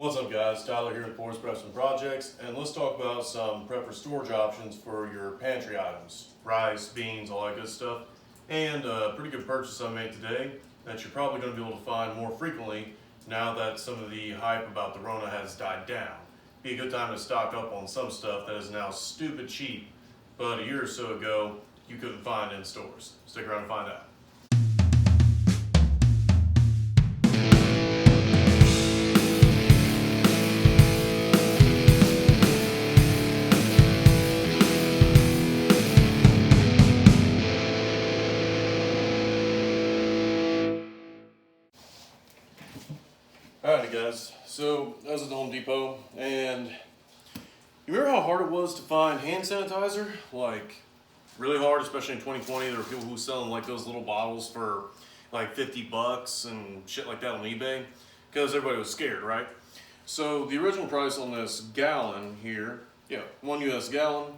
What's up guys, Tyler here with Boards, Preps, and Projects, and let's talk about some prep for storage options for your pantry items. Rice, beans, all that good stuff. And a pretty good purchase I made today that you're probably going to be able to find more frequently now that some of the hype about the Rona has died down. Be a good time to stock up on some stuff that is now stupid cheap, but a year or so ago you couldn't find in stores. Stick around and find out. Alrighty guys, so I was at the Home Depot, and you remember how hard it was to find hand sanitizer? Like, really hard, especially in 2020. There were people who were selling like those little bottles for like 50 bucks and shit like that on eBay, because everybody was scared, right? So the original price on this gallon here, 1 US gallon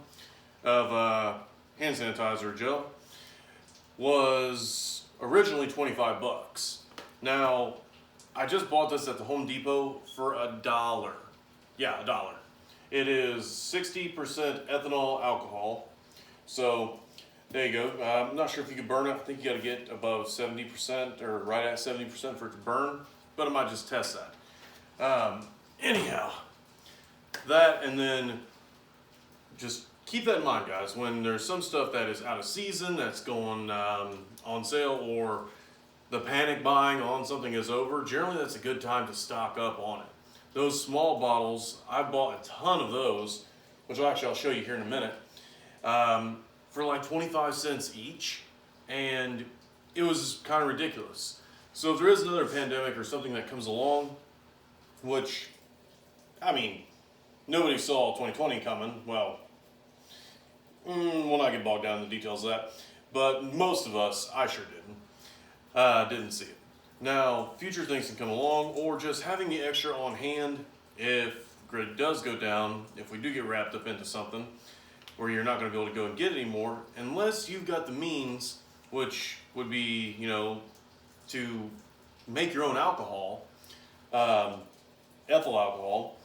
of hand sanitizer gel was originally 25 bucks. Now, I just bought this at the Home Depot for $1. Yeah, $1. It is 60% ethanol alcohol. So there you go. I'm not sure if you can burn it. I think you got to get above 70% or right at 70% for it to burn, but I might just test that. Anyhow, that, and then just keep that in mind, guys. When there's some stuff that is out of season, that's going on sale, or the panic buying on something is over, generally that's a good time to stock up on it. Those small bottles, I bought a ton of those, which I'll show you here in a minute, for like 25 cents each, and it was kind of ridiculous. So if there is another pandemic or something that comes along, which, I mean, nobody saw 2020 coming, well, we'll not get bogged down in the details of that, but most of us, I sure didn't see it. Now, future things can come along, or just having the extra on hand if grid does go down, if we do get wrapped up into something where you're not going to be able to go and get it anymore, unless you've got the means, which would be, to make your own alcohol, ethyl alcohol,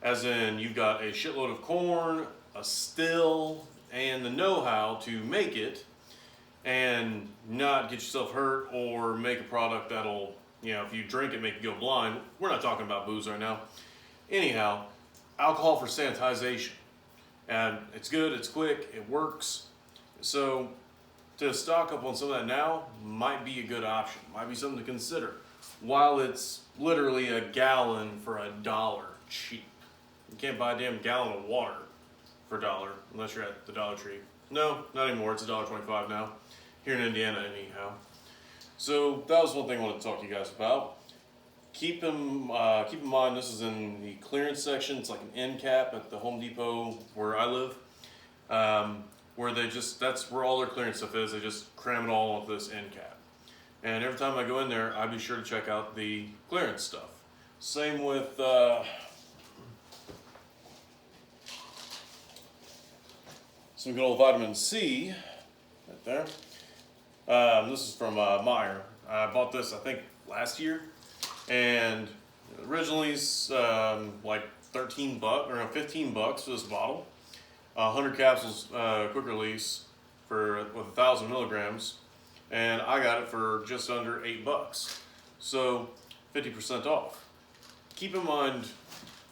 as in you've got a shitload of corn, a still, and the know-how to make it, and not get yourself hurt or make a product that'll, if you drink it, make you go blind. We're not talking about booze right now. Anyhow, alcohol for sanitization. And it's good, it's quick, it works. So to stock up on some of that now might be a good option, might be something to consider. While it's literally a gallon for $1 cheap. You can't buy a damn gallon of water for $1 unless you're at the Dollar Tree. No, not anymore, it's $1.25 now. Here in Indiana, anyhow. So that was one thing I wanted to talk to you guys about. Keep in mind, this is in the clearance section. It's like an end cap at the Home Depot where I live, where that's where all their clearance stuff is. They just cram it all onto this end cap. And every time I go in there, I be sure to check out the clearance stuff. Same with some good old vitamin C right there. This is from Meyer. I bought this, I think, last year, and originally like 13 bucks or 15 bucks for this bottle. 100 capsules, quick release with 1,000 milligrams, and I got it for just under 8 bucks. So 50% off. Keep in mind,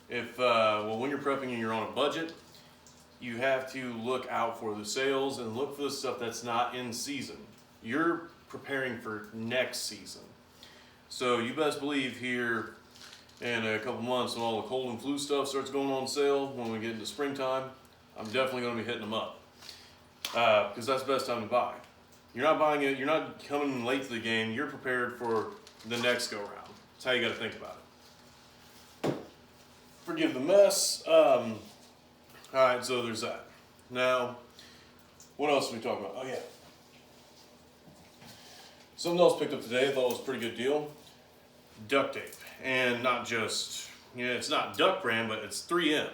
when you're prepping and you're on a budget, you have to look out for the sales and look for the stuff that's not in season. You're preparing for next season. So you best believe here in a couple months when all the cold and flu stuff starts going on sale, when we get into springtime, I'm definitely going to be hitting them up. Because that's the best time to buy. You're not buying it, you're not coming late to the game, you're prepared for the next go around. That's how you got to think about it. Forgive the mess. Alright, so there's that. Now, what else are we talking about? Oh yeah. Something else picked up today I thought was a pretty good deal. Duct tape. And not just, it's not Duck brand, but it's 3M.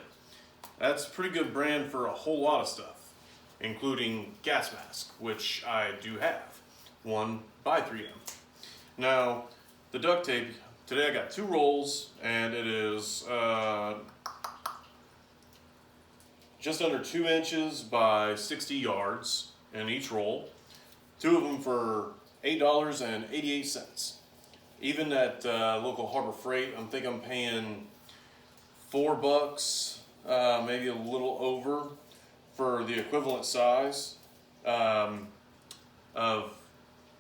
That's a pretty good brand for a whole lot of stuff, including gas mask, which I do have. One by 3M. Now, the duct tape today I got 2 rolls, and it is just under 2 inches by 60 yards in each roll. 2 of them for $8.88. Even at local Harbor Freight, I think I'm paying $4, maybe a little over, for the equivalent size of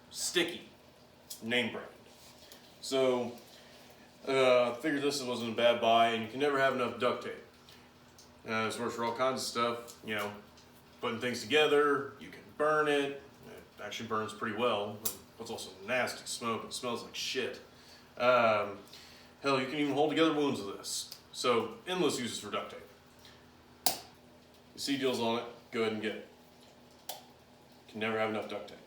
sticky name brand. So I figured this wasn't a bad buy, and you can never have enough duct tape. This works for all kinds of stuff, you know, putting things together. You can burn it. It actually burns pretty well, but it's also nasty smoke. It smells like shit. Hell, you can even hold together wounds with this. So endless uses for duct tape. You see deals on it, go ahead and get it. Can never have enough duct tape.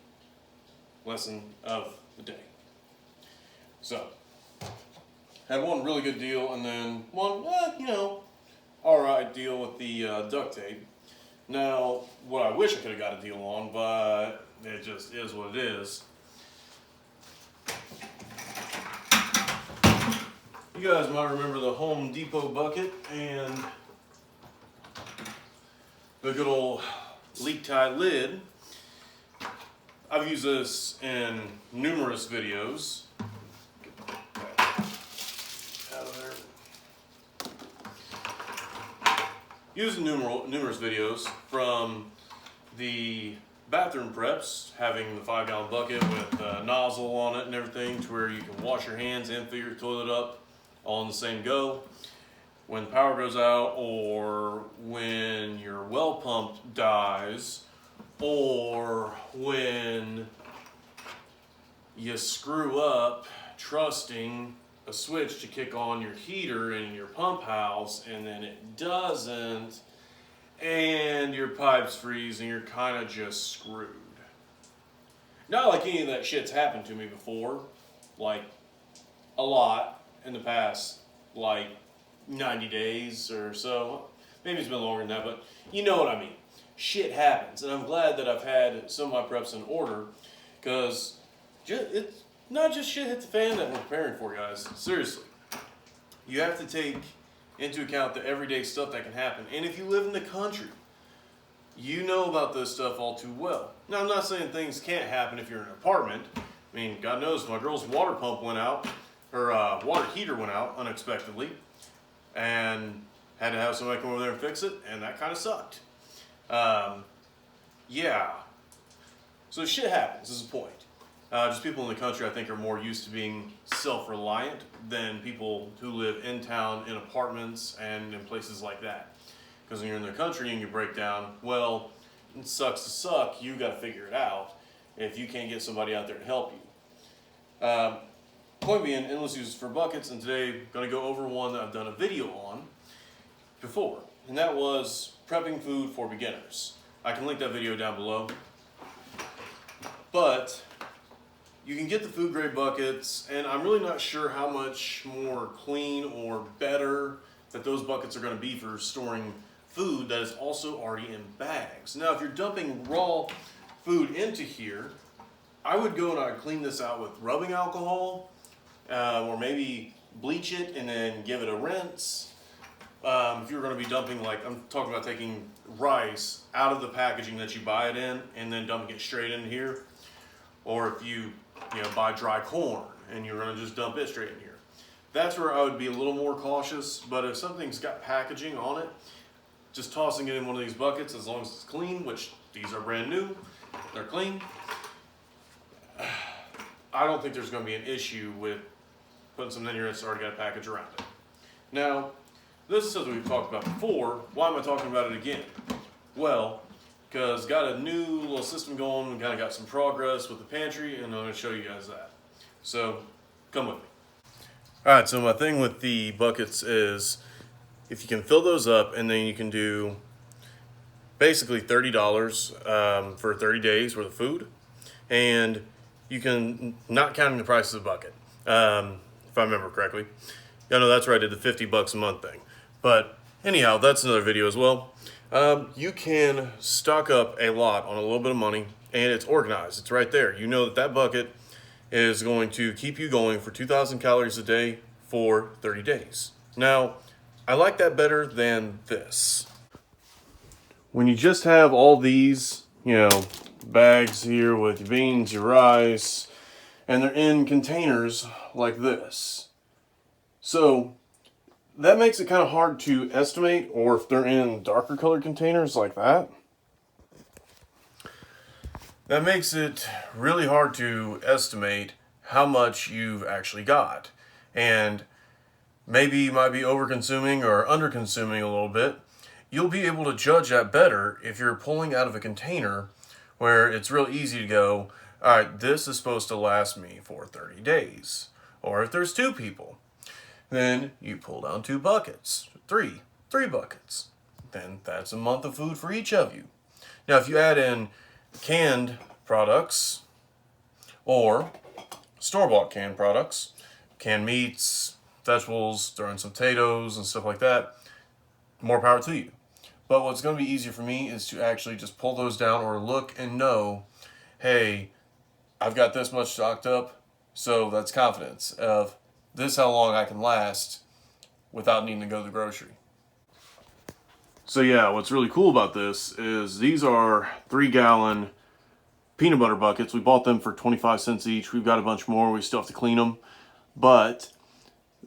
Lesson of the day. So, had one really good deal, and then one, you know, alright deal with the duct tape. Now, what I wish I could have got a deal on, but it just is what it is. You guys might remember the Home Depot bucket and the good old leak tie lid. I've used this in numerous videos. Get that out of there. Used in numerous videos, from the bathroom preps, having the 5-gallon bucket with a nozzle on it and everything, to where you can wash your hands and fill your toilet up all in the same go. When the power goes out, or when your well pump dies, or when you screw up trusting a switch to kick on your heater in your pump house and then it doesn't, and your pipes freeze and you're kind of just screwed. Not like any of that shit's happened to me before, like a lot in the past, like 90 days or so. Maybe it's been longer than that, but you know what I mean. Shit happens, and I'm glad that I've had some of my preps in order, because it's not just shit hit the fan that we're preparing for, guys. Seriously. You have to take into account the everyday stuff that can happen. And if you live in the country, you know about this stuff all too well. Now, I'm not saying things can't happen if you're in an apartment. I mean, God knows, my girl's water pump went out, her water heater went out unexpectedly, and had to have somebody come over there and fix it, and that kind of sucked. Yeah. So shit happens, is the point. Just people in the country, I think, are more used to being self-reliant than people who live in town, in apartments, and in places like that. Because when you're in the country and you break down, well, it sucks to suck, you got to figure it out if you can't get somebody out there to help you. Point being, endless uses for buckets, and today I'm going to go over one that I've done a video on before, and that was prepping food for beginners. I can link that video down below. But you can get the food grade buckets, and I'm really not sure how much more clean or better that those buckets are going to be for storing food that is also already in bags. Now, if you're dumping raw food into here, I would go and I'd clean this out with rubbing alcohol, or maybe bleach it and then give it a rinse. If you're going to be dumping, like, I'm talking about taking rice out of the packaging that you buy it in and then dumping it straight in here. Or if you buy dry corn and you're going to just dump it straight in here. That's where I would be a little more cautious. But if something's got packaging on it, just tossing it in one of these buckets, as long as it's clean, which these are brand new, they're clean, I don't think there's going to be an issue with putting something in here that's already got a package around it. Now, this is something we've talked about before. Why am I talking about it again? Well, because got a new little system going, and kind of got some progress with the pantry, and I'm going to show you guys that. So, come with me. Alright, so my thing with the buckets is, if you can fill those up, and then you can do basically $30 for 30 days worth of food, and you can, not counting the price of the bucket, if I remember correctly. I know that's right, I did the $50 a month thing. But anyhow, that's another video as well. You can stock up a lot on a little bit of money, and it's organized. It's right there. You know that that bucket is going to keep you going for 2,000 calories a day for 30 days. Now, I like that better than this. When you just have all these, bags here with your beans, your rice, and they're in containers like this. So that makes it kind of hard to estimate, or if they're in darker colored containers like that, that makes it really hard to estimate how much you've actually got. And maybe you might be over-consuming or under-consuming a little bit. You'll be able to judge that better if you're pulling out of a container where it's real easy to go, all right, this is supposed to last me for 30 days. Or if there's 2 people, then you pull down 2 buckets, 3 buckets. Then that's a month of food for each of you. Now, if you add in canned products or store-bought canned products, canned meats, vegetables, throw in some potatoes and stuff like that, more power to you. But what's going to be easier for me is to actually just pull those down or look and know, hey, I've got this much stocked up, so that's confidence of this is how long I can last without needing to go to the grocery. So yeah, what's really cool about this is these are 3-gallon peanut butter buckets. We bought them for 25 cents each. We've got a bunch more. We still have to clean them. But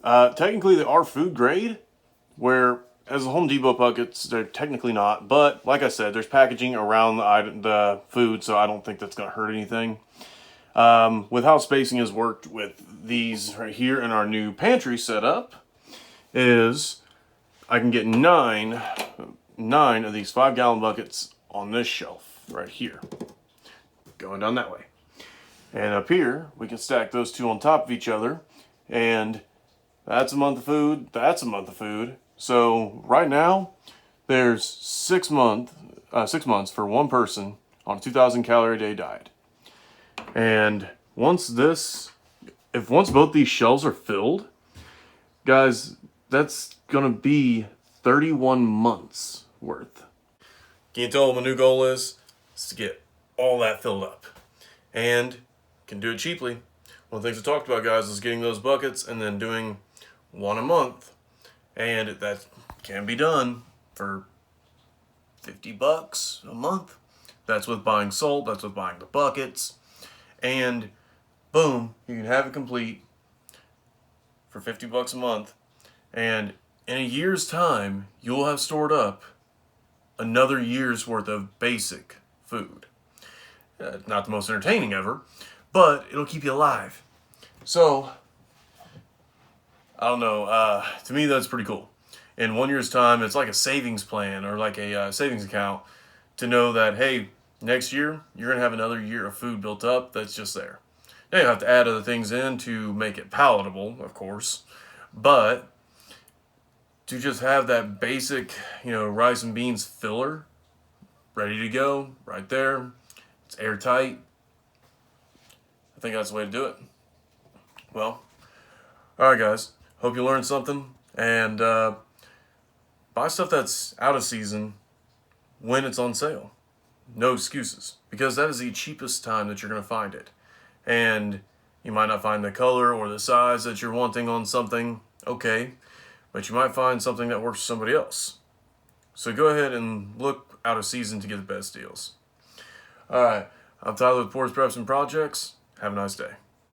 technically they are food grade, where as the Home Depot buckets, they're technically not. But like I said, there's packaging around the food, so I don't think that's going to hurt anything. With how spacing has worked with these right here in our new pantry setup is I can get nine of these 5-gallon buckets on this shelf right here, going down that way. And up here, we can stack those 2 on top of each other, and that's a month of food, that's a month of food. So right now, there's 6 months for one person on a 2,000 calorie a day diet. And once both these shelves are filled, guys, that's gonna be 31 months worth. Can you tell what my new goal is? It's to get all that filled up. And can do it cheaply. One of the things I talked about, guys, is getting those buckets and then doing 1 a month. And that can be done for $50 a month. That's with buying salt, that's with buying the buckets. And boom, you can have it complete for $50 a month. And in a year's time, you'll have stored up another year's worth of basic food. Not the most entertaining ever, but it'll keep you alive. So, I don't know, to me that's pretty cool. In 1 year's time, it's like a savings plan or like a savings account to know that, hey, next year, you're going to have another year of food built up that's just there. Now you have to add other things in to make it palatable, of course, but to just have that basic, rice and beans filler ready to go right there, it's airtight. I think that's the way to do it. Well, all right, guys. Hope you learned something, and buy stuff that's out of season when it's on sale. No excuses, because that is the cheapest time that you're going to find it. And you might not find the color or the size that you're wanting on something, okay, but you might find something that works for somebody else. So go ahead and look out of season to get the best deals. All right, I'm Tyler with Pours, Preps, and Projects. Have a nice day.